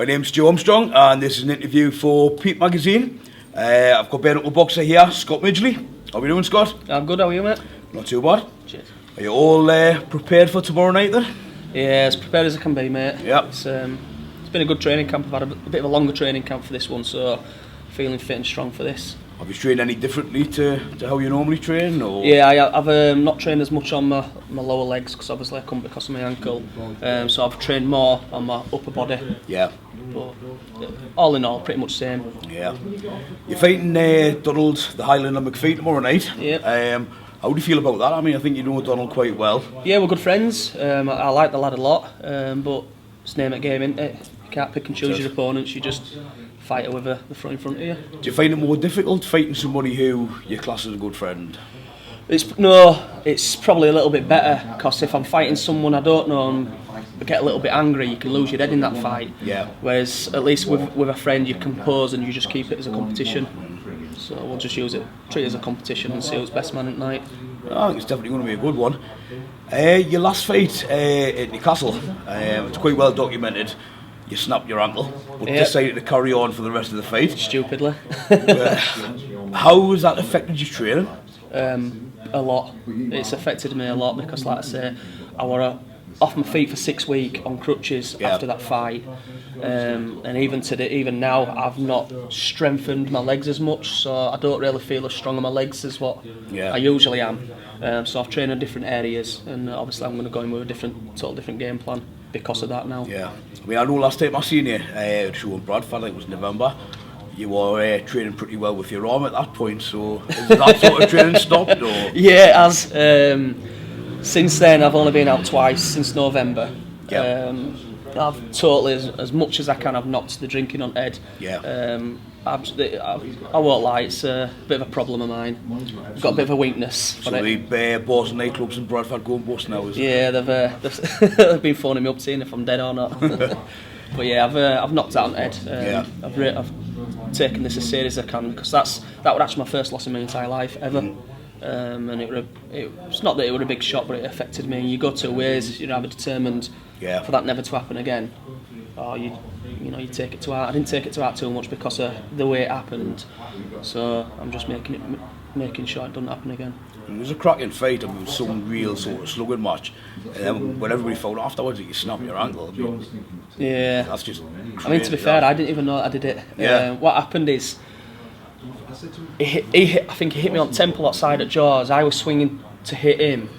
name's Stu Armstrong, and this is an interview for Peep Magazine. I've got bare knuckle boxer here, Scott Midgley. How are we doing, Scott? I'm good, how are you, mate? Not too bad. Cheers. Are you all prepared for tomorrow night then? Yeah, as prepared as I can be, mate. Yeah. It's been a good training camp. I've had a bit of a longer training camp for this one, so feeling fit and strong for this. Have you trained any differently to how you normally train? Or? Yeah, I've not trained as much on my lower legs because obviously I couldn't because of my ankle. So I've trained more on my upper body. Yeah. But all in all, pretty much same. Yeah. You're fighting Donald, the Highlander McPhee tomorrow night. Yeah. How do you feel about that? I mean, I think you know Donald quite well. Yeah, we're good friends. I like the lad a lot, but it's name it game, isn't it? You can't pick and choose your opponents. You just fight whoever the front in front of you. Do you find it more difficult fighting somebody who you class as a good friend? It's probably a little bit better because if I'm fighting someone I don't know and I get a little bit angry, you can lose your head in that fight. Yeah. Whereas at least with a friend you can pause and you just keep it as a competition. So we'll just treat it as a competition and see who's best man at night. I think it's definitely going to be a good one. Your last fight at Newcastle, it's quite well documented. You snapped your ankle, but decided to carry on for the rest of the fight. Stupidly. How has that affected your training? A lot. It's affected me a lot because, like I say, I were off my feet for 6 weeks on crutches after that fight, and even now I've not strengthened my legs as much, so I don't really feel as strong on my legs as what I usually am. So I've trained in different areas, and obviously I'm going to go in with a total different game plan because of that now. Yeah, I mean, I know last time I seen you at show in Bradford, I think it was November, you were training pretty well with your arm at that point, so is that sort of training stopped? Or? Yeah, it has. Since then I've only been out twice since November. I've totally, as much as I can, I've knocked the drinking on head. I won't lie, it's a bit of a problem of mine. I've got a bit of a weakness for it. The bars and nightclubs in Bradford going bust now, is it? Yeah, they've been phoning me up seeing if I'm dead or not. But yeah, I've knocked out on head. I've taken this as serious as I can because that was actually my first loss in my entire life ever. And it's not that it was a big shock, but it affected me. You go two ways. You're either determined for that never to happen again, or you take it to heart. I didn't take it to heart too much because of the way it happened. So I'm just making sure it doesn't happen again. It was a cracking fight. It was some real sort of slugging match. And then when everybody found afterwards that you snapped your ankle, that's just crazy. I mean, to be fair, I didn't even know that I did it. What happened is, I think he hit me on temple outside at jaws. I was swinging to hit him,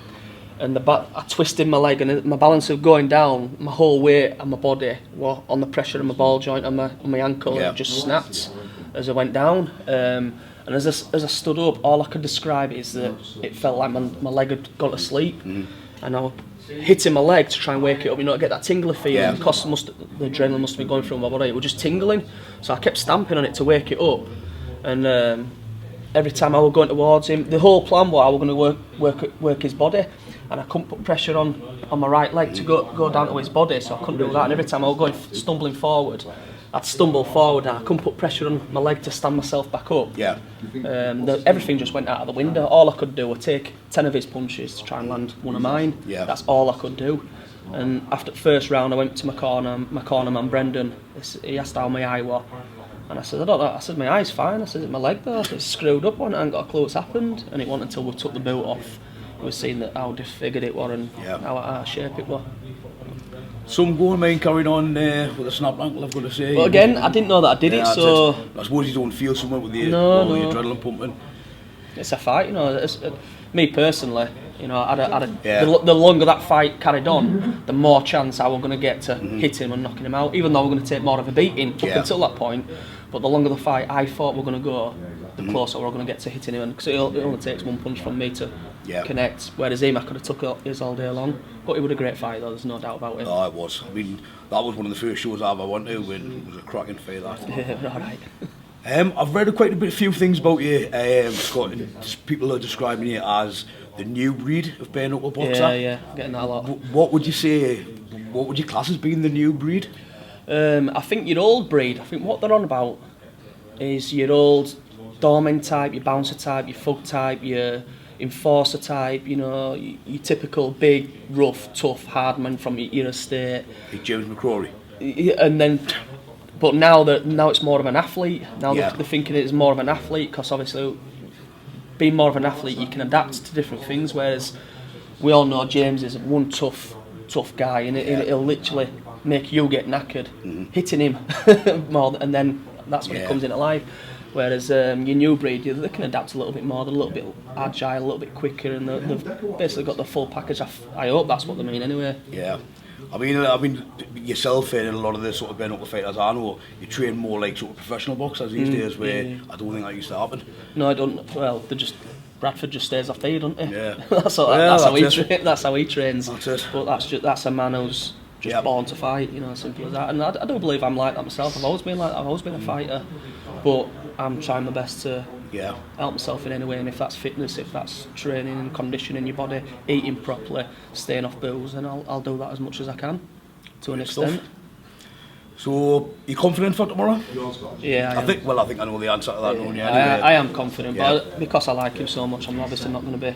and I twisted my leg, and my balance of going down, my whole weight and my body were on the pressure of my ball joint on my ankle, and it just snapped as I went down. And as I stood up, all I could describe is that it felt like my leg had gone to sleep, and I was hitting my leg to try and wake it up, to get that tingly feeling. Because the adrenaline must have been going through my body, it was just tingling. So I kept stamping on it to wake it up. And every time I was going towards him, the whole plan was I was going to work his body, and I couldn't put pressure on my right leg to go down to his body, so I couldn't do that. And every time I was going stumbling forward, I'd stumble forward and I couldn't put pressure on my leg to stand myself back up. Everything just went out of the window. All I could do was take 10 of his punches to try and land one of mine. That's all I could do. And after the first round, I went to my corner man Brendan. He asked how my eye was. And I said, I don't know. I said, my eye's fine. I said, my leg though, it's screwed up on it. I ain't got a clue what's happened. And it wasn't until we took the boot off, we were seeing how disfigured it was and how out of shape it was. Some go and mine carried on with a snapped ankle, I've got to say. But again, I didn't know that I did it, so... I suppose you don't feel somewhere with the adrenaline pumping. It's a fight, me personally, the longer that fight carried on, the more chance I was going to get to hit him and knocking him out, even though we're going to take more of a beating up until that point. But the longer the fight I thought we were going to go, the closer we were going to get to hitting him, because it only takes one punch from me to connect, whereas him, I could have took his all day long. But it was a great fight though, there's no doubt about it. Oh, it was. I mean, that was one of the first shows I ever went to, and it was a cracking fight, that. Yeah, alright. I've read quite a few things about you, Scott. People are describing you as the new breed of bare knuckle boxer. Yeah, getting that a lot. What would you class as being the new breed? I think your old breed, I think what they're on about is your old doorman type, your bouncer type, your thug type, your enforcer type, your typical big, rough, tough, hard man from your estate. Like James McCrory. And then But now it's more of an athlete. Now Yeah. they're thinking it's more of an athlete, because obviously being more of an athlete, you can adapt to different things. Whereas we all know James is one tough guy, and it'll literally make you get knackered hitting him more, and then that's when it comes into life. Whereas your new breed, they can adapt a little bit more. They're a little bit agile, a little bit quicker, and they've basically got the full package. I hope that's what they mean anyway. Yeah. I mean, yourself and a lot of the sort of bare knuckle fighters I know, you train more like sort of professional boxers these days, where I don't think that used to happen. No, I don't. Well, Bradford just stays off there, doesn't he? Yeah. that's how he trains. That's it. But that's a man who's just born to fight, simple as that. And I do believe I'm like that myself. I've always been like that. I've always been a fighter, but I'm trying my best to help myself in any way. And if that's fitness, if that's training and conditioning your body, eating properly, staying off booze, then I'll do that as much as I can, to an extent. So, you confident for tomorrow? Yeah, I think I know the answer to that. Yeah, Anyway. I am confident, but because I like him so much, I'm obviously not going to be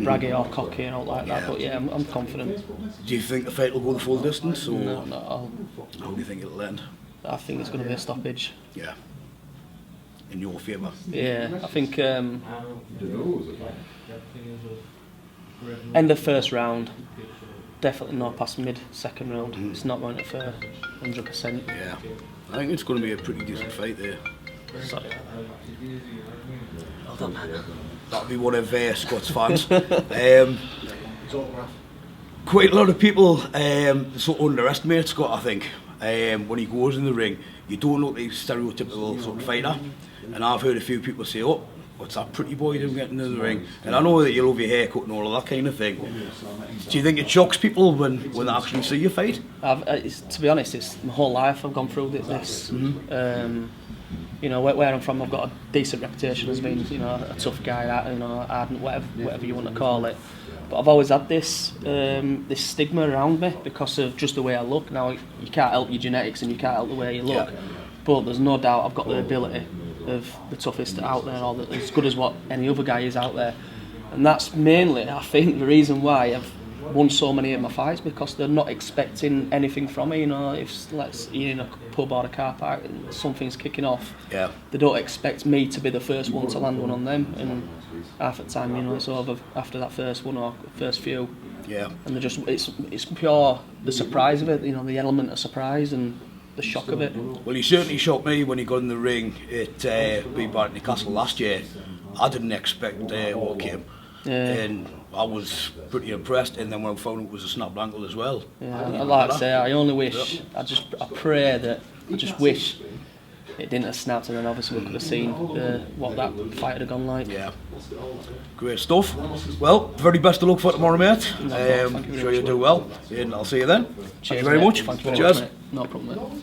braggy or cocky and all like that. But yeah, I'm confident. Do you think the fight will go the full distance? Or No. How do you think it'll end? I think it's going to be a stoppage. Yeah. In your favour? Yeah, I think end of first round, definitely not past mid-second round. It's not going to for 100%. Yeah, I think it's going to be a pretty decent fight there. Sorry. Well done, man. That'll be one of Scott's fans. Quite a lot of people sort of underestimate Scott, I think. When he goes in the ring, you don't look like a stereotypical sort of fighter. And I've heard a few people say, oh, what's that pretty boy doing getting in the ring? And I know that you love your haircut and all of that kind of thing. Do you think it shocks people when they actually see you fight? To be honest, it's my whole life I've gone through this. Where I'm from, I've got a decent reputation as being, a tough guy, ardent, whatever you want to call it. But I've always had this stigma around me because of just the way I look. Now, you can't help your genetics and you can't help the way you look. Yeah. But there's no doubt I've got the ability of the toughest out there, or as good as what any other guy is out there. And that's mainly, I think, the reason why I've won so many of my fights, because they're not expecting anything from me. If you're in a pub or a car park and something's kicking off, they don't expect me to be the first one to land one on them. And half the time, it's over after that first one or first few. Yeah. And it's pure the surprise of it, the element of surprise and the shock of it. Well, he certainly shocked me when he got in the ring at Bbad Newcastle last year. I didn't expect what came. Yeah. And I was pretty impressed, and then when I found it was a snapped ankle as well. Yeah, I'd like to say, I only wish, I just wish it didn't have snapped, and then obviously we could have seen what that fight had gone like. Yeah. Great stuff. Well, very best of luck for tomorrow, mate. Sure you do well, and I'll see you then. Cheers, Thank you very much. Thank you very Cheers. much, mate. No problem, mate.